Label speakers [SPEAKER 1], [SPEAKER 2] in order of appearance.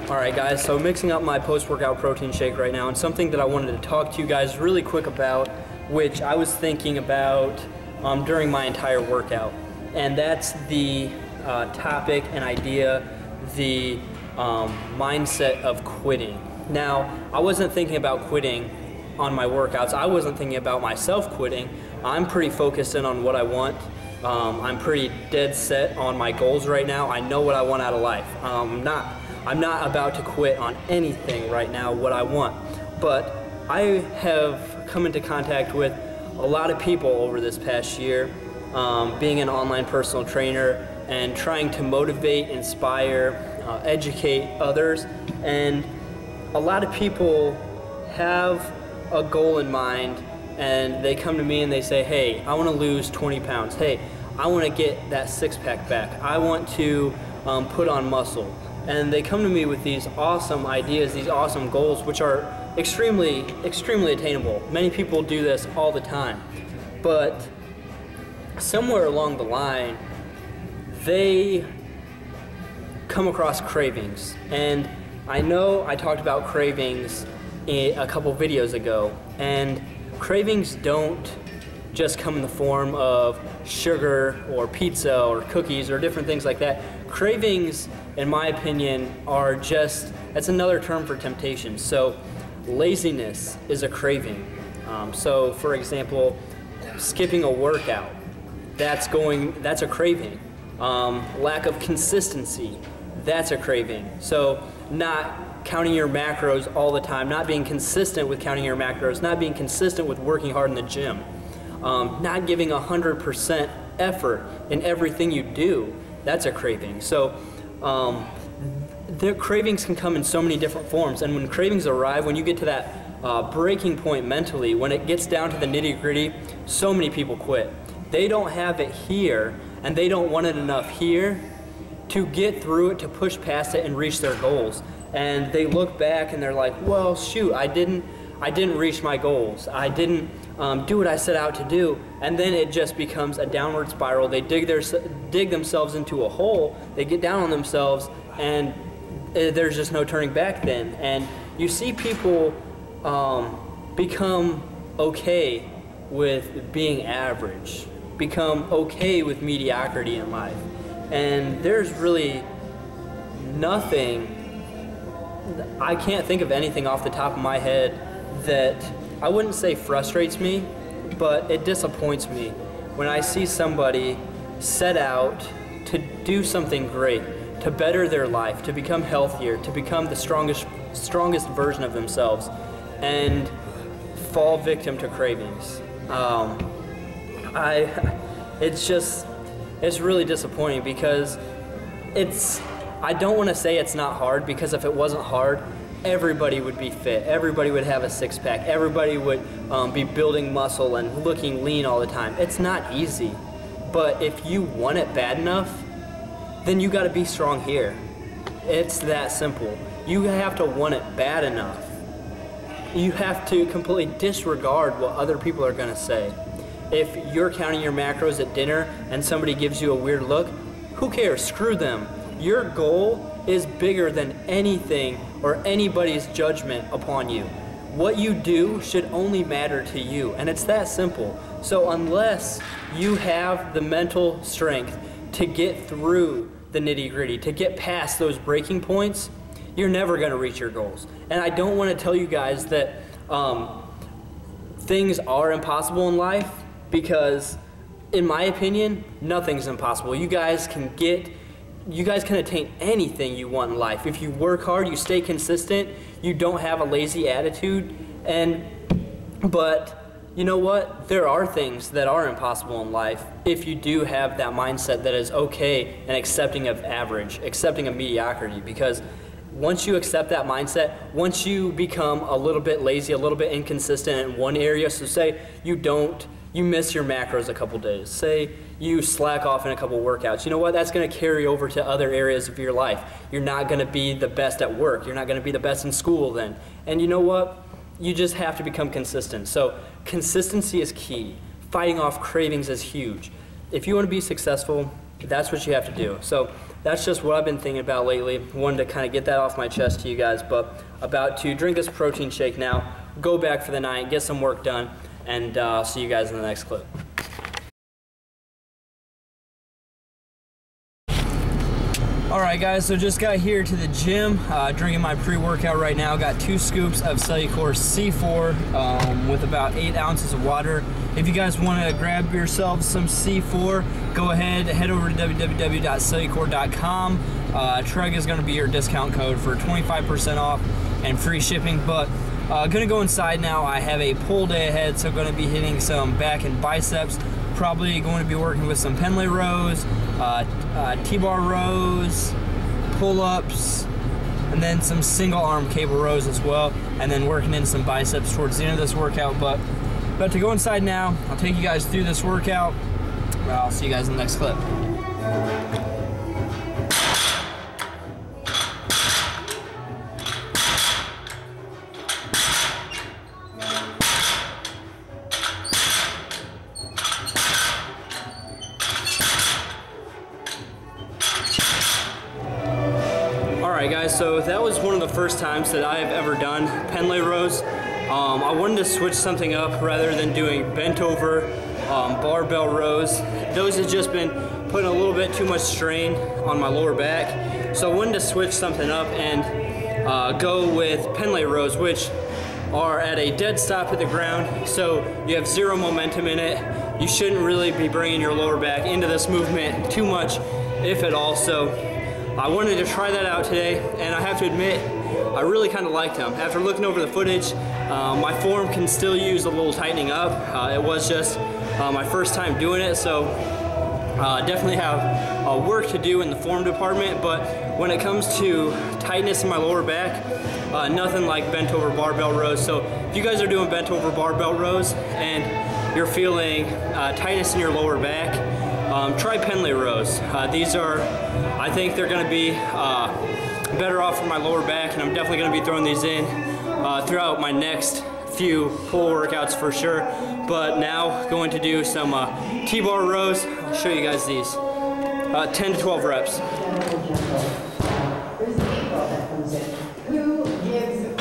[SPEAKER 1] Alright guys, so mixing up my post-workout protein shake right now, and something that I wanted to talk to you guys really quick about, which I was thinking about during my entire workout, and that's the topic and idea, the mindset of quitting. Now, I wasn't thinking about quitting on my workouts. I wasn't thinking about myself quitting. I'm pretty focused in on what I want. I'm pretty dead set on my goals right now. I know what I want out of life. I'm not about to quit on anything right now, what I want. But I have come into contact with a lot of people over this past year, being an online personal trainer and trying to motivate, inspire, educate others. And a lot of people have a goal in mind, and they come to me and they say, hey, I want to lose 20 pounds. Hey, I want to get that six-pack back. I want to put on muscle. And they come to me with these awesome ideas, these awesome goals, which are extremely, extremely attainable. Many people do this all the time. But somewhere along the line, they come across cravings. And I know I talked about cravings a couple videos ago, and cravings don't just come in the form of sugar or pizza or cookies or different things like that. Cravings, in my opinion, are just, that's another term for temptation. So laziness is a craving. So for example, skipping a workout, that's a craving. Lack of consistency, that's a craving. So not counting your macros all the time, not being consistent with counting your macros, not being consistent with working hard in the gym, not giving 100% effort in everything you do, that's a craving. So the cravings can come in so many different forms, and when cravings arrive, when you get to that breaking point mentally, when it gets down to the nitty-gritty, so many people quit. They don't have it here, and they don't want it enough here to get through it, to push past it and reach their goals. And they look back and they're like, well, shoot, I didn't reach my goals. I didn't do what I set out to do. And then it just becomes a downward spiral. They dig themselves into a hole, they get down on themselves, and there's just no turning back then. And you see people become okay with being average, become okay with mediocrity in life. And there's really nothing, I can't think of anything off the top of my head that I wouldn't say frustrates me, but it disappoints me when I see somebody set out to do something great, to better their life, to become healthier, to become the strongest version of themselves, and fall victim to cravings. It's really disappointing, because I don't want to say it's not hard, because if it wasn't hard, everybody would be fit, everybody would have a six-pack, everybody would be building muscle and looking lean all the time. It's not easy, but if you want it bad enough, then you got to be strong here. It's that simple. You have to want it bad enough. You have to completely disregard what other people are going to say. If you're counting your macros at dinner and somebody gives you a weird look, who cares? Screw them. Your goal is bigger than anything or anybody's judgment upon you. What you do should only matter to you, and it's that simple. So unless you have the mental strength to get through the nitty-gritty, to get past those breaking points, you're never going to reach your goals. And I don't want to tell you guys that things are impossible in life, because in my opinion, nothing's impossible. You guys can attain anything you want in life. If you work hard, you stay consistent, you don't have a lazy attitude, but you know what? There are things that are impossible in life if you do have that mindset that is okay and accepting of average, accepting of mediocrity. Because once you accept that mindset, once you become a little bit lazy, a little bit inconsistent in one area, so say you don't you miss your macros a couple days. Say you slack off in a couple workouts. You know what? That's going to carry over to other areas of your life. You're not going to be the best at work. You're not going to be the best in school then. And you know what? You just have to become consistent. So consistency is key. Fighting off cravings is huge. If you want to be successful, that's what you have to do. So that's just what I've been thinking about lately. Wanted to kind of get that off my chest to you guys, but about to drink this protein shake now, go back for the night, get some work done, and I'll see you guys in the next clip. Alright guys, so just got here to the gym, drinking my pre-workout right now. Got 2 scoops of Cellucor C4 with about 8 ounces of water. If you guys want to grab yourselves some C4, go ahead, head over to www.cellucor.com. Tregg is going to be your discount code for 25% off and free shipping. But gonna go inside now. I have a pull day ahead, so gonna be hitting some back and biceps. Probably going to be working with some Pendlay rows, T-bar rows, pull-ups, and then some single arm cable rows as well, and then working in some biceps towards the end of this workout. But about to go inside now. I'll take you guys through this workout. I'll see you guys in the next clip. Alright guys, so that was one of the first times that I have ever done Pendlay rows. I wanted to switch something up rather than doing bent over barbell rows. Those have just been putting a little bit too much strain on my lower back. So I wanted to switch something up and go with Pendlay rows, which are at a dead stop at the ground. So you have 0 momentum in it. You shouldn't really be bringing your lower back into this movement too much, if at all. So I wanted to try that out today, and I have to admit, I really kind of liked them. After looking over the footage, my form can still use a little tightening up. It was just my first time doing it, so definitely have work to do in the form department, but when it comes to tightness in my lower back, nothing like bent over barbell rows. So if you guys are doing bent over barbell rows and you're feeling tightness in your lower back, try Pendlay rows. These are, I think they're going to be better off for my lower back, and I'm definitely going to be throwing these in throughout my next few pull workouts for sure. But now going to do some T-bar rows. I'll show you guys these. 10 to 12 reps.
[SPEAKER 2] There's April that comes in. Who gives